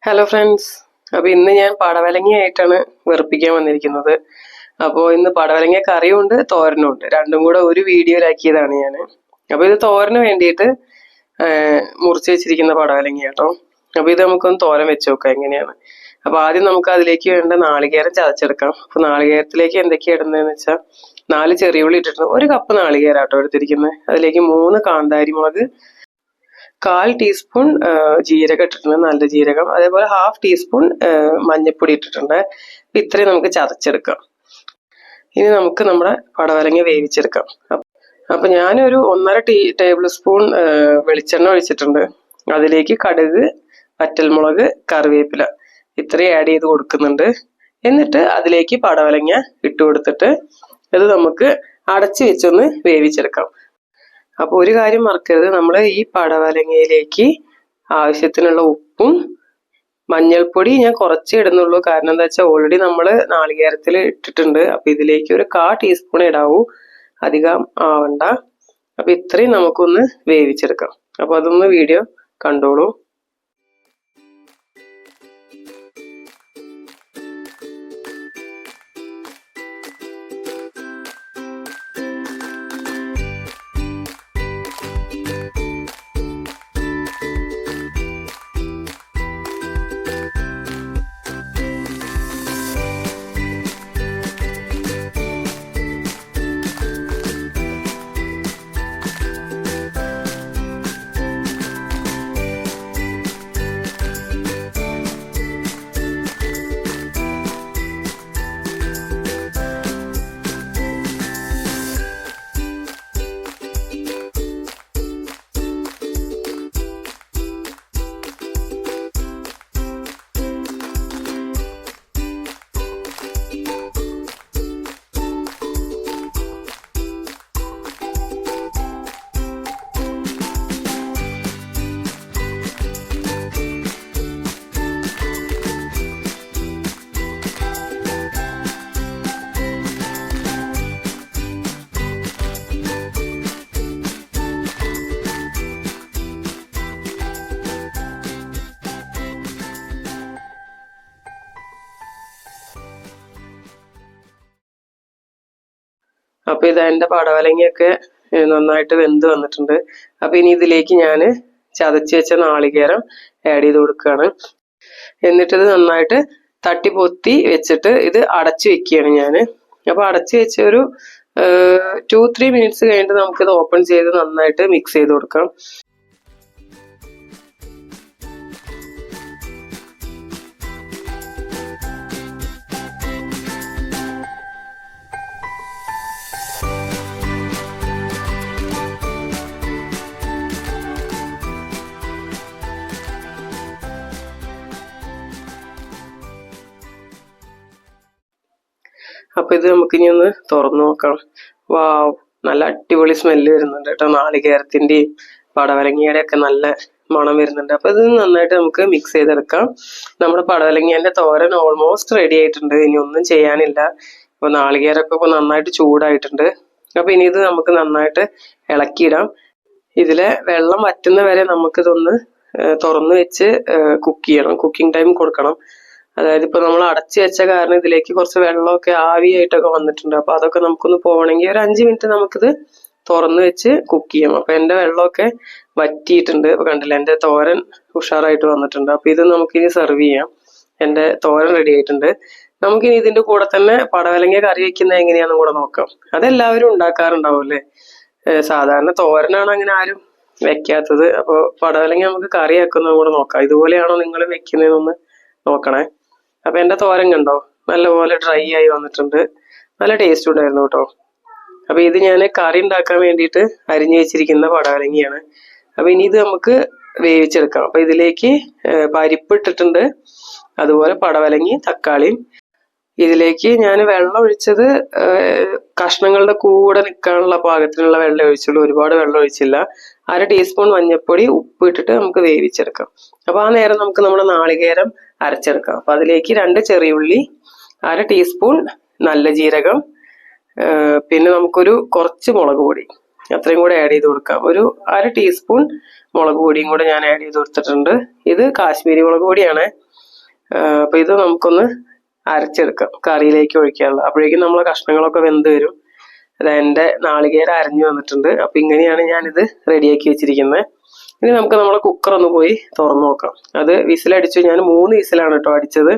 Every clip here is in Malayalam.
Hello friends. അപ്പോൾ ഇന്ന് ഞാൻ പടവലങ്ങയായിട്ടാണ് വെറുപ്പിക്കാൻ വന്നിരിക്കുന്നത്. അപ്പോൾ ഇന്ന് പടവലങ്ങ കറിയുണ്ട് തോരനുണ്ട്, രണ്ടും കൂടെ ഒരു വീഡിയോയിലാക്കിയതാണ് ഞാൻ. അപ്പോൾ ഇത് തോരന് വേണ്ടിയിട്ട് മുറിച്ച് വെച്ചിരിക്കുന്ന പടവലങ്ങ കേട്ടോ. അപ്പോൾ ഇത് നമുക്കൊന്ന് തോരൻ വെച്ച് നോക്കാം എങ്ങനെയാണ്. അപ്പോൾ ആദ്യം നമുക്ക് അതിലേക്ക് വേണ്ട നാളികേരം ചതച്ചെടുക്കാം. അപ്പോൾ നാളികേരത്തിലേക്ക് എന്തൊക്കെയാണ് ഇടുന്നതെന്ന് വെച്ചാൽ 4 ചെറിയ ഉള്ളി ഇട്ടിട്ടുണ്ട്, 1 കപ്പ് നാളികേരം കേട്ടോ എടുത്തിരിക്കുന്നത്. അതിലേക്ക് 3 കാന്താരി മുളക്, 1/4 ടീസ്പൂൺ ജീരകം ഇട്ടിട്ടുണ്ട്, നല്ല ജീരകം. അതേപോലെ 1/2 ടീസ്പൂൺ മഞ്ഞൾപ്പൊടി ഇട്ടിട്ടുണ്ട്. അപ്പം ഇത്രയും നമുക്ക് ചതച്ചെടുക്കാം. ഇനി നമുക്ക് നമ്മുടെ പടവലങ്ങ വേവിച്ചെടുക്കാം. അപ്പം ഞാനൊരു 1.5 ടേബിൾ സ്പൂൺ വെളിച്ചെണ്ണ ഒഴിച്ചിട്ടുണ്ട്. അതിലേക്ക് കടുക്, വറ്റൽമുളക്, കറിവേപ്പില ഇത്രയും ആഡ് ചെയ്ത് കൊടുക്കുന്നുണ്ട്. എന്നിട്ട് അതിലേക്ക് പടവലങ്ങ ഇട്ട് കൊടുത്തിട്ട് ഇത് നമുക്ക് അടച്ചു വെച്ചൊന്ന് വേവിച്ചെടുക്കാം. അപ്പോൾ ഒരു കാര്യം മറക്കരുത്, നമ്മൾ ഈ പടവലങ്ങയിലേക്ക് ആവശ്യത്തിനുള്ള ഉപ്പും മഞ്ഞൾപ്പൊടി ഞാൻ കുറച്ച് ഇടുന്നുള്ളൂ. കാരണം എന്താ വെച്ചാൽ ഓൾറെഡി നമ്മൾ നാളികേരത്തിൽ ഇട്ടിട്ടുണ്ട്. അപ്പോൾ ഇതിലേക്ക് ഒരു 1/4 ടീസ്പൂൺ ഇടാവൂ, അധികം ആവണ്ട. അപ്പോൾ ഇത്രയും നമുക്കൊന്ന് വേവിച്ചെടുക്കാം. അപ്പോൾ അതൊന്ന് വീഡിയോ കണ്ടോളൂ. അപ്പോൾ ഇത് എൻ്റെ പടവലങ്ങയൊക്കെ നന്നായിട്ട് വെന്ത് വന്നിട്ടുണ്ട്. അപ്പോൾ ഇനി ഇതിലേക്ക് ഞാൻ ചതച്ച് വെച്ച നാളികേരം ആഡ് ചെയ്ത് കൊടുക്കുകയാണ്. എന്നിട്ടിത് നന്നായിട്ട് തട്ടി പൊത്തി വെച്ചിട്ട് ഇത് അടച്ചു വെക്കുകയാണ് ഞാൻ. അപ്പോൾ അടച്ചു വെച്ച ഒരു 2-3 മിനിറ്റ്സ് കഴിഞ്ഞിട്ട് നമുക്കിത് ഓപ്പൺ ചെയ്ത് നന്നായിട്ട് മിക്സ് ചെയ്ത് കൊടുക്കാം. അപ്പൊ ഇത് നമുക്കിനി ഒന്ന് തുറന്നു നോക്കാം. വാവ്, നല്ല അടിപൊളി സ്മെല്ല് വരുന്നുണ്ട് കേട്ടോ. നാളികേരത്തിന്റെയും പടവലങ്ങയുടെ ഒക്കെ നല്ല മണം വരുന്നുണ്ട്. അപ്പൊ ഇത് നന്നായിട്ട് നമുക്ക് മിക്സ് ചെയ്തെടുക്കാം. നമ്മുടെ പടവലങ്ങേന്റെ തോരൻ ഓൾമോസ്റ്റ് റെഡി ആയിട്ടുണ്ട്. ഇനി ഒന്നും ചെയ്യാനില്ല. അപ്പൊ നാളികേരമൊക്കെ ഇപ്പൊ നന്നായിട്ട് ചൂടായിട്ടുണ്ട്. അപ്പൊ ഇനി ഇത് നമുക്ക് നന്നായിട്ട് ഇളക്കിയിടാം. ഇതിലെ വെള്ളം വറ്റുന്ന വരെ നമുക്കിതൊന്ന് തുറന്നു വെച്ച് കുക്ക് ചെയ്യണം, കുക്കിംഗ് ടൈം കൊടുക്കണം. അതായത് ഇപ്പൊ നമ്മൾ അടച്ചു വെച്ച കാരണം ഇതിലേക്ക് കുറച്ച് വെള്ളമൊക്കെ ആവിയായിട്ടൊക്കെ വന്നിട്ടുണ്ട്. അപ്പൊ അതൊക്കെ നമുക്കൊന്ന് പോകണമെങ്കിൽ ഒരു 5 മിനിറ്റ് നമുക്കിത് തുറന്നു വെച്ച് കുക്ക് ചെയ്യാം. അപ്പൊ എന്റെ വെള്ളമൊക്കെ വറ്റിയിട്ടുണ്ട്. അപ്പൊ കണ്ടില്ല, എന്റെ തോരൻ ഉഷാറായിട്ട് വന്നിട്ടുണ്ട്. അപ്പൊ ഇത് നമുക്കിനി സെർവ് ചെയ്യാം. എന്റെ തോരൻ റെഡി ആയിട്ടുണ്ട്. നമുക്കിനി ഇതിന്റെ കൂടെ തന്നെ പടവലങ്ങ കറി വെക്കുന്നത് എങ്ങനെയാണെന്ന് കൂടെ നോക്കാം. അതെല്ലാവരും ഉണ്ടാക്കാറുണ്ടാവും അല്ലേ. സാധാരണ തോരനാണ് അങ്ങനെ ആരും വെക്കാത്തത്. അപ്പൊ പടവലങ്ങ നമുക്ക് കറി വെക്കുന്നത് കൂടെ നോക്കാം. ഇതുപോലെയാണോ നിങ്ങൾ വെക്കുന്നതെന്നൊന്ന് നോക്കണേ. അപ്പൊ എന്റെ തോരൻ കണ്ടോ, നല്ലപോലെ ഡ്രൈ ആയി വന്നിട്ടുണ്ട്. നല്ല ടേസ്റ്റ് ഉണ്ടായിരുന്നു കേട്ടോ. അപ്പൊ ഇത് ഞാൻ കറി ഉണ്ടാക്കാൻ വേണ്ടിയിട്ട് അരിഞ്ഞു വെച്ചിരിക്കുന്ന പടവലങ്ങയാണ്. അപ്പൊ ഇനി ഇത് നമുക്ക് വേവിച്ചെടുക്കാം. അപ്പൊ ഇതിലേക്ക് പരിപ്പ് ഇട്ടിട്ടുണ്ട്, അതുപോലെ പടവലങ്ങയും തക്കാളിയും. ഇതിലേക്ക് ഞാൻ വെള്ളം ഒഴിച്ചത് കഷ്ണങ്ങളുടെ കൂടെ നിൽക്കാനുള്ള പാകത്തിനുള്ള വെള്ളം ഒഴിച്ചുള്ളൂ, ഒരുപാട് വെള്ളം ഒഴിച്ചില്ല. 1/2 ടീസ്പൂൺ മഞ്ഞൾപ്പൊടി, ഉപ്പ് ഇട്ടിട്ട് നമുക്ക് വേവിച്ചെടുക്കാം. അപ്പൊ ആ നേരം നമുക്ക് നമ്മുടെ നാളികേരം അരച്ചെടുക്കാം. അപ്പൊ അതിലേക്ക് 2 ചെറിയുള്ളി, 1/2 ടീസ്പൂൺ നല്ല ജീരകം, പിന്നെ നമുക്കൊരു കുറച്ച് മുളക് പൊടി അത്രയും കൂടെ ആഡ് ചെയ്ത് കൊടുക്കാം. ഒരു 1/2 ടീസ്പൂൺ മുളക് പൊടിയും കൂടെ ഞാൻ ആഡ് ചെയ്ത് കൊടുത്തിട്ടുണ്ട്. ഇത് കാശ്മീരി മുളക് പൊടിയാണ്. അപ്പൊ ഇത് നമുക്കൊന്ന് അരച്ചെടുക്കാം, കറിയിലേക്ക് ഒഴിക്കാനുള്ള. അപ്പോഴേക്കും നമ്മളെ കഷ്ണങ്ങളൊക്കെ വെന്ത് വരും. അത് എൻ്റെ നാളികേരം അരഞ്ഞു വന്നിട്ടുണ്ട്. അപ്പൊ ഇങ്ങനെയാണ് ഞാനിത് റെഡിയാക്കി വെച്ചിരിക്കുന്നത്. ഇനി നമുക്ക് നമ്മളെ കുക്കർ ഒന്ന് പോയി തുറന്നു നോക്കാം. അത് വിസിലടിച്ചു. ഞാൻ 3 വിസിലാണ് കേട്ടോ അടിച്ചത്.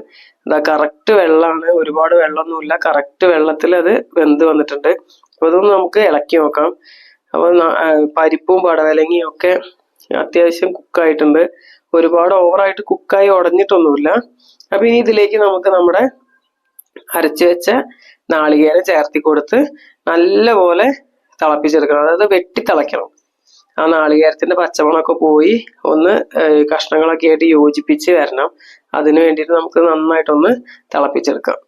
അതാ കറക്റ്റ് വെള്ളമാണ്, ഒരുപാട് വെള്ളമൊന്നുമില്ല, കറക്റ്റ് വെള്ളത്തിൽ അത് വെന്ത് വന്നിട്ടുണ്ട്. അപ്പൊ അതൊന്ന് നമുക്ക് ഇളക്കി നോക്കാം. അപ്പൊ പരിപ്പും പടവലങ്ങയും ഒക്കെ അത്യാവശ്യം കുക്കായിട്ടുണ്ട്. ഒരുപാട് ഓവറായിട്ട് കുക്കായി ഉടഞ്ഞിട്ടൊന്നുമില്ല. അപ്പൊ ഇനി ഇതിലേക്ക് നമുക്ക് നമ്മുടെ അരച്ചു വെച്ച നാളികേരം ചേർത്തി കൊടുത്ത് നല്ലപോലെ തിളപ്പിച്ചെടുക്കണം. അതായത് വെട്ടി തിളയ്ക്കണം. ആ നാളികേരത്തിന്റെ പച്ചമണമൊക്കെ പോയി ഒന്ന് കഷ്ണങ്ങളൊക്കെ ആയിട്ട് യോജിപ്പിച്ച് വരണം. അതിന് വേണ്ടിയിട്ട് നമുക്ക് നന്നായിട്ടൊന്ന് തിളപ്പിച്ചെടുക്കാം.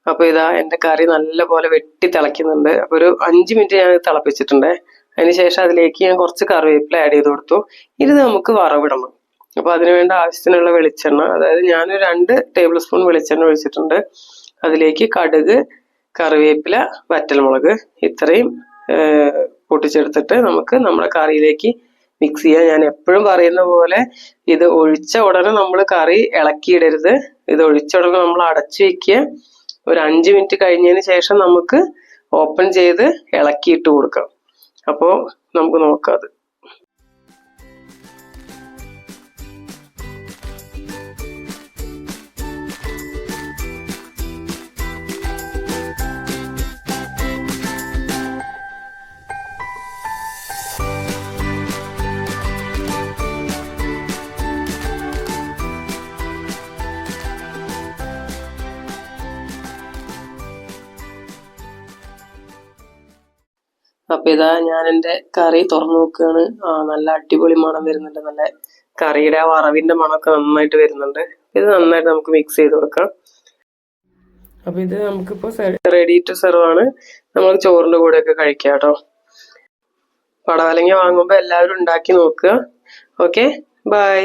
അപ്പൊ ഇതാ എൻ്റെ കറി നല്ലപോലെ വെട്ടി തിളയ്ക്കുന്നുണ്ട്. അപ്പൊ ഒരു 5 മിനിറ്റ് ഞാൻ തിളപ്പിച്ചിട്ടുണ്ട്. അതിനുശേഷം അതിലേക്ക് ഞാൻ കുറച്ച് കറിവേപ്പില ആഡ് ചെയ്ത് കൊടുത്തു. ഇത് നമുക്ക് വറവിടണം. അപ്പൊ അതിനുവേണ്ട ആവശ്യത്തിനുള്ള വെളിച്ചെണ്ണ, അതായത് ഞാനൊരു 2 ടേബിൾ സ്പൂൺ വെളിച്ചെണ്ണ ഒഴിച്ചിട്ടുണ്ട്. അതിലേക്ക് കടുക്, കറിവേപ്പില, വറ്റൽമുളക് ഇത്രയും പൊട്ടിച്ചെടുത്തിട്ട് നമുക്ക് നമ്മുടെ കറിയിലേക്ക് മിക്സ് ചെയ്യാം. ഞാൻ എപ്പോഴും പറയുന്ന പോലെ ഇത് ഒഴിച്ച ഉടനെ നമ്മൾ കറി ഇളക്കിയിടരുത്. ഇത് ഒഴിച്ച ഉടനെ നമ്മൾ അടച്ചു വെക്കുക. ഒരു 5 മിനിറ്റ് കഴിഞ്ഞതിന് ശേഷം നമുക്ക് ഓപ്പൺ ചെയ്ത് ഇളക്കിയിട്ട് കൊടുക്കാം. അപ്പോൾ നമുക്ക് നോക്കാം അത്. അപ്പൊ ഇതാ ഞാൻ എൻ്റെ കറി തുറന്നു നോക്കുകയാണ്. നല്ല അടിപൊളി മണം വരുന്നുണ്ട്. നല്ല കറിയുടെ ആ വറവിന്റെ മണമൊക്കെ നന്നായിട്ട് വരുന്നുണ്ട്. ഇത് നന്നായിട്ട് നമുക്ക് മിക്സ് ചെയ്ത് കൊടുക്കാം. അപ്പൊ ഇത് നമുക്കിപ്പോ റെഡി ടു സെർവ് ആണ്. നമ്മൾ ചോറിന്റെ കൂടെ ഒക്കെ കഴിക്കാം കേട്ടോ. പടവലങ്ങ വാങ്ങുമ്പോൾ എല്ലാവരും ഉണ്ടാക്കി നോക്കുക. Okay, by.